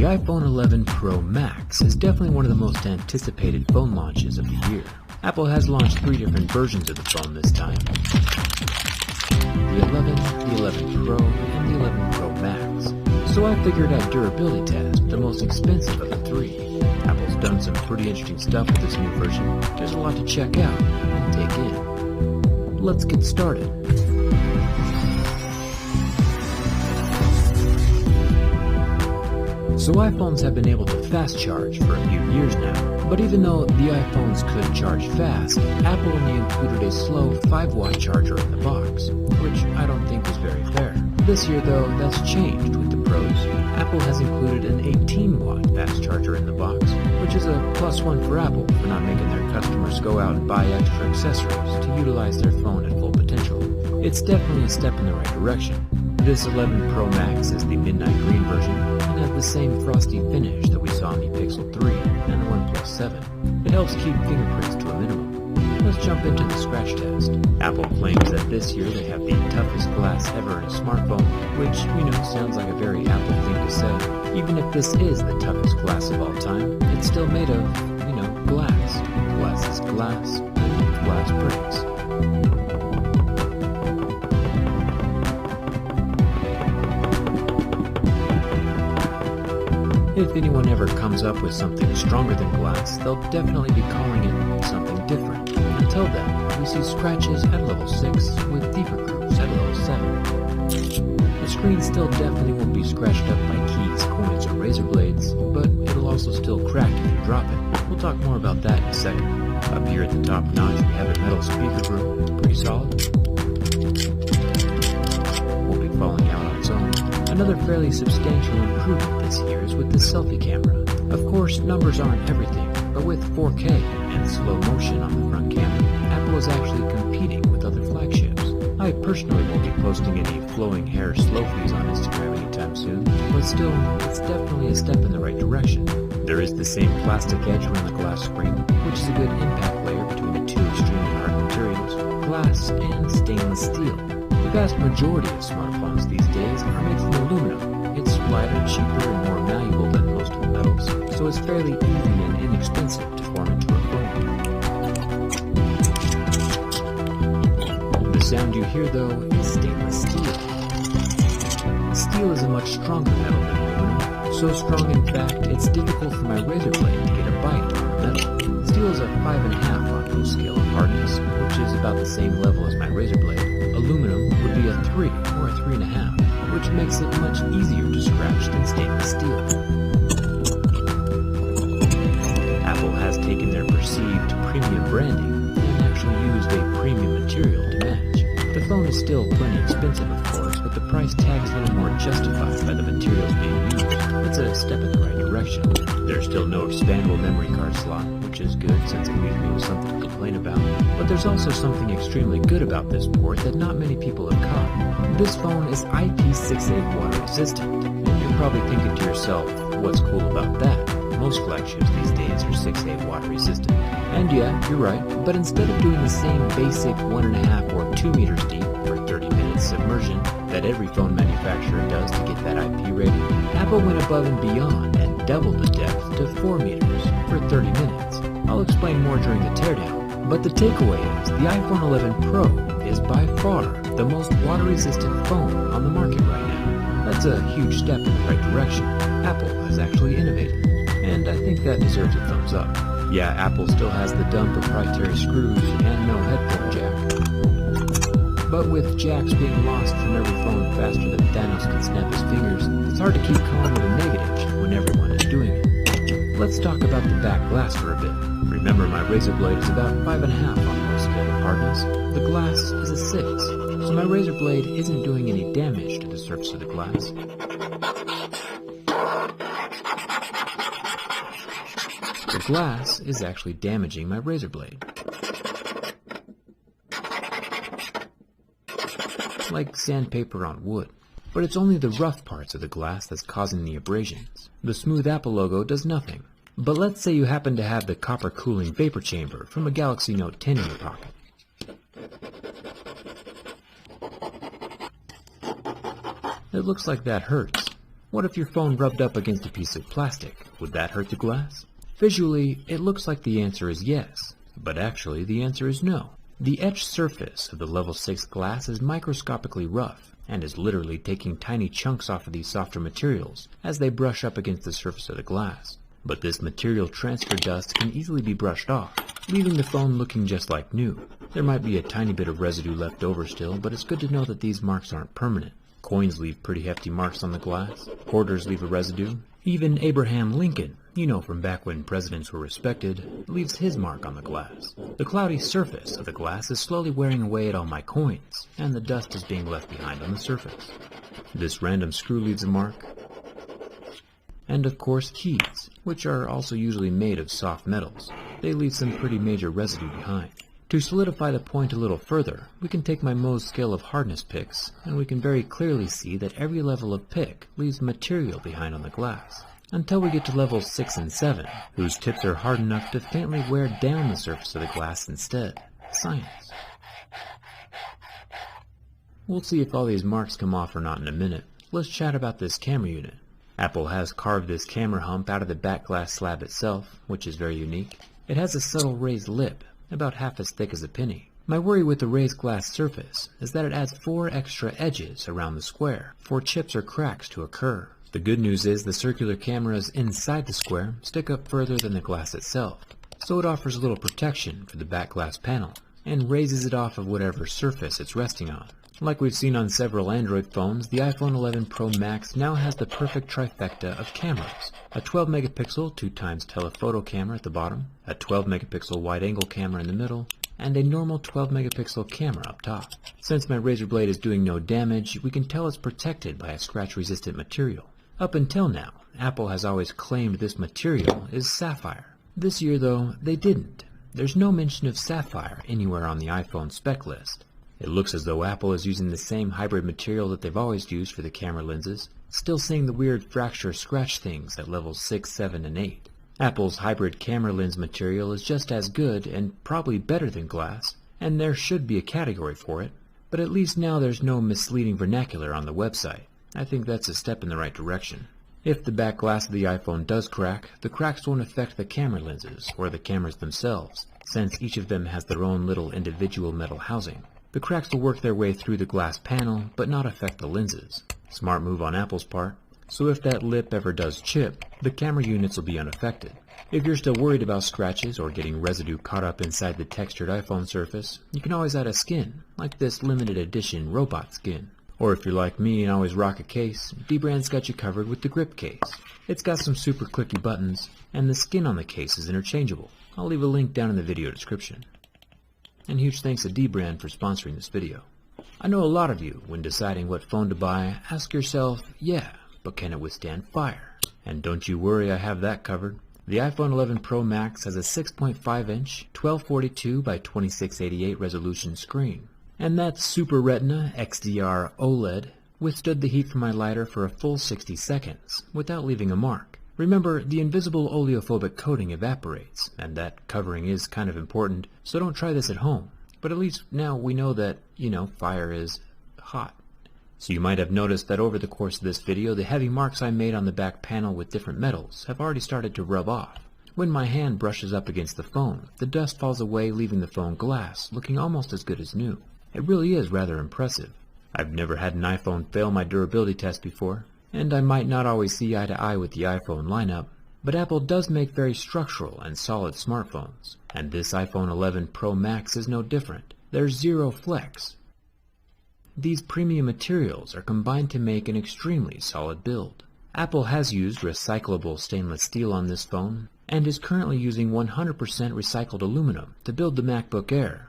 The iPhone 11 Pro Max is definitely one of the most anticipated phone launches of the year. Apple has launched 3 different versions of the phone this time. The 11, the 11 Pro, and the 11 Pro Max. So I figured I'd durability test the most expensive of the 3. Apple's done some pretty interesting stuff with this new version. There's a lot to check out and take in. Let's get started. So iPhones have been able to fast charge for a few years now, but even though the iPhones could charge fast, Apple only included a slow 5-watt charger in the box, which I don't think is very fair. This year though, that's changed with the Pros. Apple has included an 18-watt fast charger in the box, which is a +1 for Apple for not making their customers go out and buy extra accessories to utilize their phone at full potential. It's definitely a step in the right direction. This 11 Pro Max is the midnight green version and has the same frosty finish that we saw in the Pixel 3 and the OnePlus 7. It helps keep fingerprints to a minimum. Let's jump into the scratch test. Apple claims that this year they have the toughest glass ever in a smartphone, which, sounds like a very Apple thing to say. Even if this is the toughest glass of all time, it's still made of, glass. Glass is glass, and glass breaks. If anyone ever comes up with something stronger than glass, they'll definitely be calling it something different. Until then, we see scratches at level 6 with deeper grooves at level 7. The screen still definitely won't be scratched up by keys, coins, or razor blades, but it'll also still crack if you drop it. We'll talk more about that in a second. Up here at the top notch, we have a metal speaker grill, pretty solid. Won't be falling out on its own. Another fairly substantial improvement this year is with the selfie camera. Of course, numbers aren't everything, but with 4K and slow motion on the front camera, Apple is actually competing with other flagships. I personally won't be posting any flowing hair selfies on Instagram anytime soon, but still, it's definitely a step in the right direction. There is the same plastic edge around the glass screen, which is a good impact layer between the 2 extremely hard materials, glass and stainless steel. The vast majority of smartphones these days are made from aluminum. It's lighter, cheaper, and more malleable than most metals, so it's fairly easy and inexpensive to form into a phone. The sound you hear, though, is stainless steel. Steel is a much stronger metal than aluminum, so strong in fact it's difficult for my razor blade to get a bite on the metal. Steel is a 5.5 on Mohs scale of hardness, which is about the same level as my razor blade. Aluminum would be a 3 or a 3.5, which makes it much easier to scratch than stainless steel. Apple has taken their perceived premium branding and actually used a premium material to match. The phone is still plenty expensive, of course, but the price tag's a little more justified by the materials being used. It's a step in the right direction. There's still no expandable memory card slot, which is good since it leaves me with something to complain about. But there's also something extremely good about this port that not many people have caught. This phone is IP68 water resistant. And you're probably thinking to yourself, what's cool about that? Most flagships these days are 6.8 water resistant. And yeah, you're right, but instead of doing the same basic 1.5 or 2 meters deep for 30 minutes submersion that every phone manufacturer does to get that IP rating, Apple went above and beyond and doubled the depth to 4 meters for 30 minutes. I'll explain more during the teardown, but the takeaway is the iPhone 11 Pro is by far the most water-resistant phone on the market right now. That's a huge step in the right direction. Apple has actually innovated, and I think that deserves a thumbs up. Yeah, Apple still has the dumb proprietary screws and no headphone jack. But with jacks being lost from every phone faster than Thanos can snap his fingers, it's hard to keep calling it a negative when everyone is doing it. Let's talk about the back glass for a bit. Remember, my razor blade is about 5.5 on Mohs scale of hardness. The glass is a 6, so my razor blade isn't doing any damage to the surface of the glass. The glass is actually damaging my razor blade. Like sandpaper on wood. But it's only the rough parts of the glass that's causing the abrasions. The smooth Apple logo does nothing. But let's say you happen to have the copper cooling vapor chamber from a Galaxy Note 10 in your pocket. It looks like that hurts. What if your phone rubbed up against a piece of plastic? Would that hurt the glass? Visually, it looks like the answer is yes, but actually the answer is no. The etched surface of the level 6 glass is microscopically rough, and is literally taking tiny chunks off of these softer materials as they brush up against the surface of the glass. But this material transfer dust can easily be brushed off, leaving the phone looking just like new. There might be a tiny bit of residue left over still, but it's good to know that these marks aren't permanent. Coins leave pretty hefty marks on the glass. Quarters leave a residue. Even Abraham Lincoln, you know from back when presidents were respected, leaves his mark on the glass. The cloudy surface of the glass is slowly wearing away at all my coins, and the dust is being left behind on the surface. This random screw leaves a mark. And of course keys, which are also usually made of soft metals. They leave some pretty major residue behind. To solidify the point a little further, we can take my Mohs scale of hardness picks, and we can very clearly see that every level of pick leaves material behind on the glass, until we get to levels 6 and 7, whose tips are hard enough to faintly wear down the surface of the glass instead. Science. We'll see if all these marks come off or not in a minute. Let's chat about this camera unit. Apple has carved this camera hump out of the back glass slab itself, which is very unique. It has a subtle raised lip, about half as thick as a penny. My worry with the raised glass surface is that it adds 4 extra edges around the square for chips or cracks to occur. The good news is the circular cameras inside the square stick up further than the glass itself, so it offers a little protection for the back glass panel and raises it off of whatever surface it's resting on. Like we've seen on several Android phones, the iPhone 11 Pro Max now has the perfect trifecta of cameras. A 12 megapixel 2x telephoto camera at the bottom, a 12 megapixel wide-angle camera in the middle, and a normal 12 megapixel camera up top. Since my razor blade is doing no damage, we can tell it's protected by a scratch-resistant material. Up until now, Apple has always claimed this material is sapphire. This year though, they didn't. There's no mention of sapphire anywhere on the iPhone spec list. It looks as though Apple is using the same hybrid material that they've always used for the camera lenses, still seeing the weird fracture scratch things at levels 6, 7, and 8. Apple's hybrid camera lens material is just as good and probably better than glass, and there should be a category for it, but at least now there's no misleading vernacular on the website. I think that's a step in the right direction. If the back glass of the iPhone does crack, the cracks won't affect the camera lenses or the cameras themselves, since each of them has their own little individual metal housing. The cracks will work their way through the glass panel, but not affect the lenses. Smart move on Apple's part. So if that lip ever does chip, the camera units will be unaffected. If you're still worried about scratches or getting residue caught up inside the textured iPhone surface, you can always add a skin, like this limited edition robot skin. Or if you're like me and always rock a case, dbrand's got you covered with the grip case. It's got some super clicky buttons, and the skin on the case is interchangeable. I'll leave a link down in the video description. And huge thanks to dbrand for sponsoring this video. I know a lot of you, when deciding what phone to buy, ask yourself, yeah, but can it withstand fire? And don't you worry, I have that covered. The iPhone 11 Pro Max has a 6.5-inch 1242 by 2688 resolution screen. And that Super Retina XDR OLED withstood the heat from my lighter for a full 60 seconds, without leaving a mark. Remember, the invisible oleophobic coating evaporates, and that covering is kind of important, so don't try this at home. But at least now we know that, fire is hot. So you might have noticed that over the course of this video, the heavy marks I made on the back panel with different metals have already started to rub off. When my hand brushes up against the phone, the dust falls away, leaving the phone glass looking almost as good as new. It really is rather impressive. I've never had an iPhone fail my durability test before, and I might not always see eye to eye with the iPhone lineup, but Apple does make very structural and solid smartphones, and this iPhone 11 Pro Max is no different. There's zero flex. These premium materials are combined to make an extremely solid build. Apple has used recyclable stainless steel on this phone, and is currently using 100% recycled aluminum to build the MacBook Air,